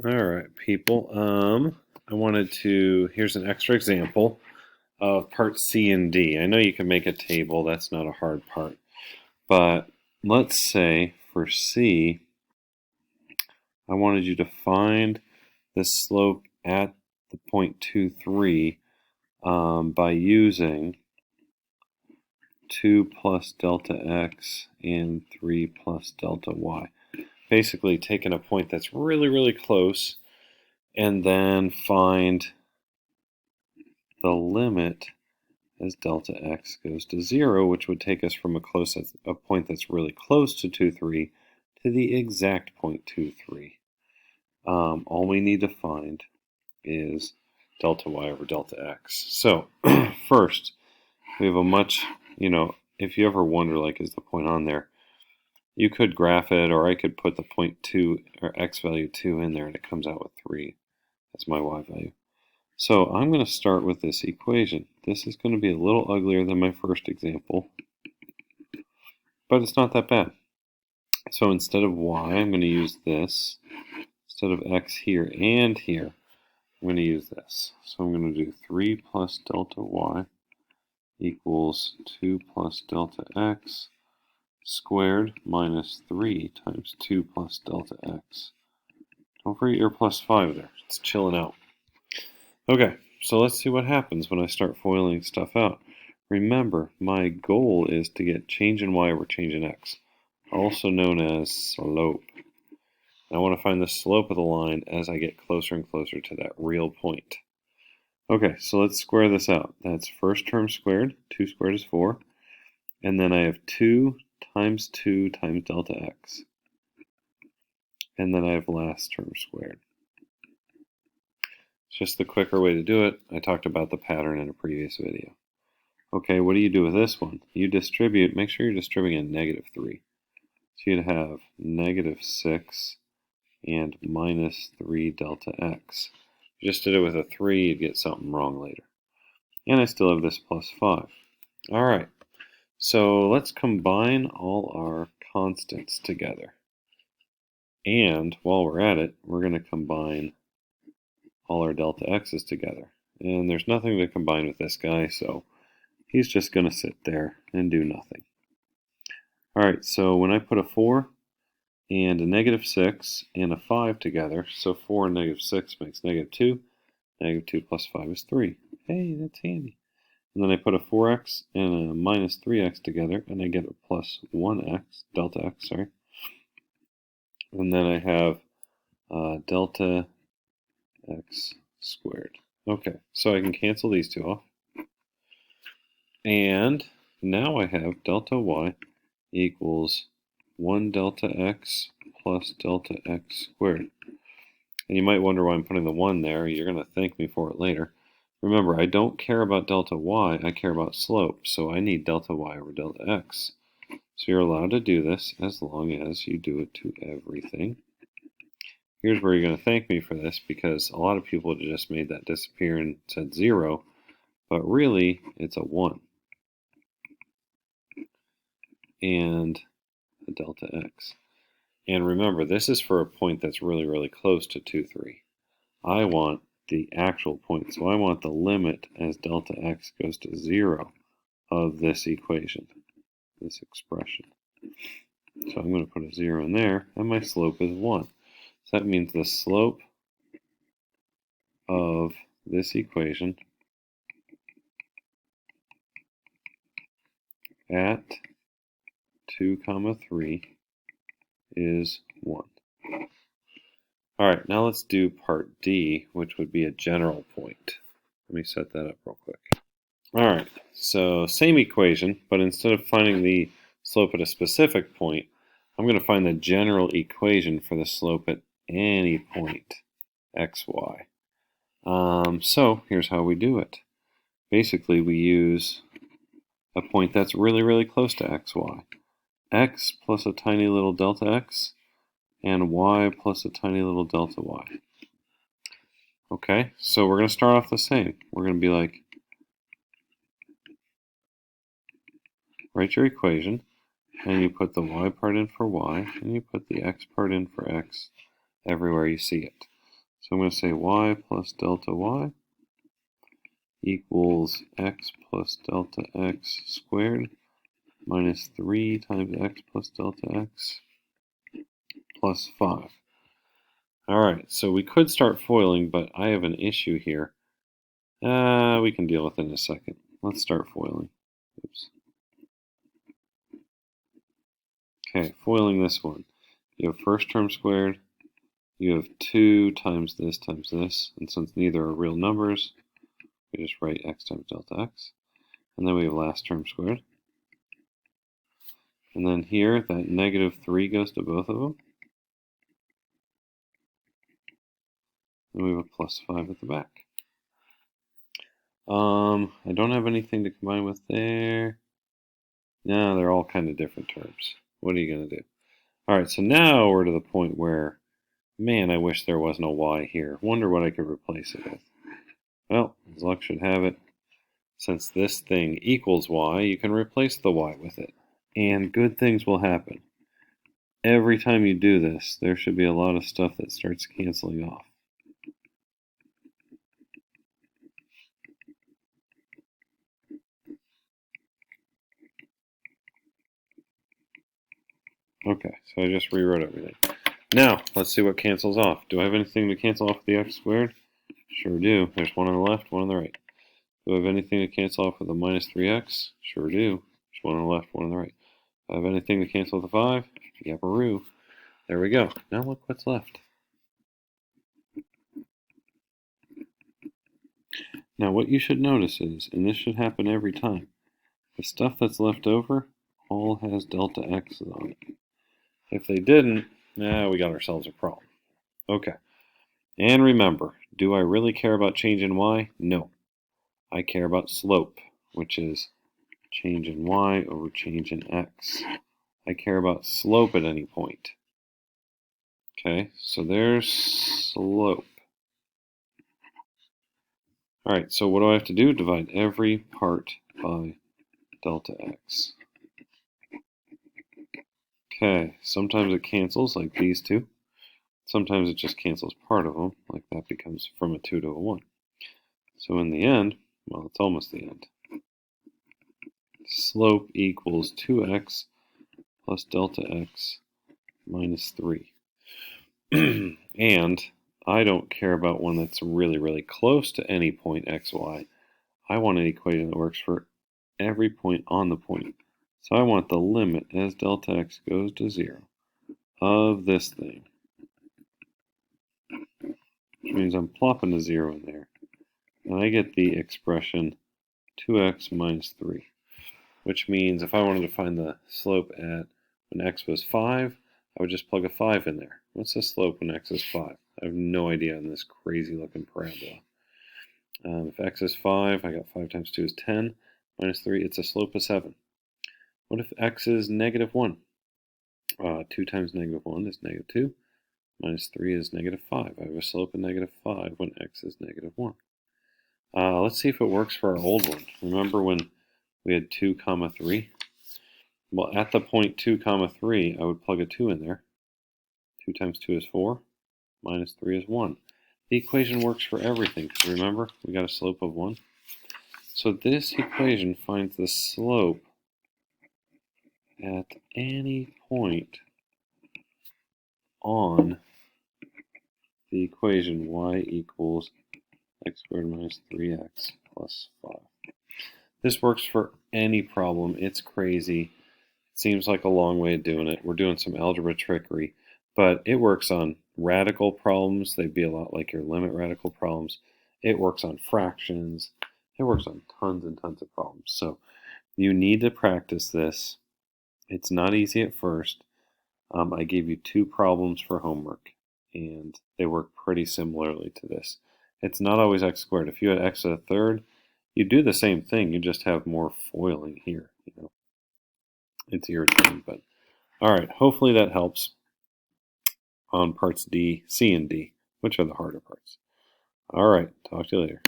All right, people. Here's an extra example of part C and D. I know you can make a table, that's not a hard part. But let's say for C, I wanted you to find the slope at the point 23 by using 2 plus delta x and 3 plus delta y. Basically, taking a point that's really, really close and then find the limit as delta x goes to 0, which would take us from a point that's really close to 2, 3 to the exact point 2, 3. All we need to find is delta y over delta x. So first, we have if you ever wonder, like, is the point on there? You could graph it, or I could put the point 2 or x value 2 in there and it comes out with 3 as my y value. So I'm going to start with this equation. This is going to be a little uglier than my first example, but it's not that bad. So instead of y, I'm going to use this. Instead of x here and here, I'm going to use this. So I'm going to do 3 plus delta y equals 2 plus delta x squared minus 3 times 2 plus delta x. Don't forget your plus 5 there. It's chilling out. Okay, so let's see what happens when I start FOILing stuff out. Remember, my goal is to get change in y over change in x, also known as slope. I want to find the slope of the line as I get closer and closer to that real point. Okay, so let's square this out. That's first term squared. 2 squared is 4. And then I have 2 times 2 times delta x. And then I have last term squared. It's just the quicker way to do it. I talked about the pattern in a previous video. Okay, what do you do with this one? You distribute, make sure you're distributing a negative 3. So you'd have negative 6 and minus 3 delta x. If you just did it with a 3, you'd get something wrong later. And I still have this plus 5. All right, so let's combine all our constants together. And while we're at it, we're going to combine all our delta x's together. And there's nothing to combine with this guy, so he's just going to sit there and do nothing. All right, so when I put a 4 and a negative 6 and a 5 together, so 4 and negative 6 makes negative 2. Negative 2 plus 5 is 3. Hey, that's handy. And then I put a 4x and a minus 3x together, and I get a plus 1x, delta x, sorry. And then I have delta x squared. Okay, so I can cancel these two off. And now I have delta y equals 1 delta x plus delta x squared. And you might wonder why I'm putting the 1 there. You're going to thank me for it later. Remember, I don't care about delta y, I care about slope, so I need delta y over delta x. So you're allowed to do this as long as you do it to everything. Here's where you're going to thank me for this, because a lot of people just made that disappear and said 0, but really it's a 1 and a delta x. And remember, this is for a point that's really, really close to 2, 3. I want the actual point, so I want the limit as delta x goes to 0 of this equation, this expression. So I'm going to put a 0 in there, and my slope is 1. So that means the slope of this equation at 2, 3 is 1. All right, now let's do part D, which would be a general point. Let me set that up real quick. All right, so same equation, but instead of finding the slope at a specific point, I'm going to find the general equation for the slope at any point, xy. So here's how we do it. Basically, we use a point that's really, really close to xy. X plus a tiny little delta x, and y plus a tiny little delta y. Okay, so we're going to start off the same. We're going to be like, write your equation, and you put the y part in for y, and you put the x part in for x everywhere you see it. So I'm going to say y plus delta y equals x plus delta x squared minus 3 times x plus delta x plus 5. Alright, so we could start foiling, but I have an issue here. We can deal with it in a second. Let's start foiling. Oops. Okay, foiling this one. You have first term squared. You have 2 times this, and since neither are real numbers, we just write x times delta x. And then we have last term squared. And then here, that negative 3 goes to both of them. And we have a plus 5 at the back. I don't have anything to combine with there. No, they're all kind of different terms. What are you going to do? Alright, so now we're to the point where, man, I wish there wasn't a y here. Wonder what I could replace it with. Well, as luck should have it, since this thing equals y, you can replace the y with it. And good things will happen. Every time you do this, there should be a lot of stuff that starts canceling off. Okay, so I just rewrote everything. Now, let's see what cancels off. Do I have anything to cancel off with the x squared? Sure do. There's one on the left, one on the right. Do I have anything to cancel off with the minus 3x? Sure do. There's one on the left, one on the right. Do I have anything to cancel with the 5? Yapparoo. There we go. Now look what's left. Now what you should notice is, and this should happen every time, the stuff that's left over all has delta x's on it. If they didn't, we got ourselves a problem. Okay. And remember, do I really care about change in y? No. I care about slope, which is change in y over change in x. I care about slope at any point. Okay, so there's slope. Alright, so what do I have to do? Divide every part by delta x. Okay, sometimes it cancels, like these two. Sometimes it just cancels part of them, like that becomes from a 2 to a 1. So in the end, well, it's almost the end. Slope equals 2x plus delta x minus 3. And I don't care about one that's really, really close to any point xy. I want an equation that works for every point on the point. So I want the limit as delta x goes to 0 of this thing. Which means I'm plopping a 0 in there. And I get the expression 2x minus 3. Which means if I wanted to find the slope at when x was 5, I would just plug a 5 in there. What's the slope when x is 5? I have no idea on this crazy looking parabola. If x is 5, I got 5 times 2 is 10. Minus 3, it's a slope of 7. What if x is negative 1? 2 times negative 1 is negative 2. Minus 3 is negative 5. I have a slope of negative 5 when x is negative 1. Let's see if it works for our old one. Remember when we had 2, 3? Well, at the point 2, 3, I would plug a 2 in there. 2 times 2 is 4. Minus 3 is 1. The equation works for everything, because remember, we got a slope of 1. So this equation finds the slope at any point on the equation y equals x squared minus 3x plus 5. This works for any problem. It's crazy. It seems like a long way of doing it. We're doing some algebra trickery, but it works on radical problems. They'd be a lot like your limit radical problems. It works on fractions. It works on tons and tons of problems. So you need to practice this. It's not easy at first. I gave you 2 problems for homework, and they work pretty similarly to this. It's not always x squared. If you had x to the third, you do the same thing. You just have more foiling here. It's irritating, but all right. Hopefully that helps on parts D, C, and D, which are the harder parts. All right. Talk to you later.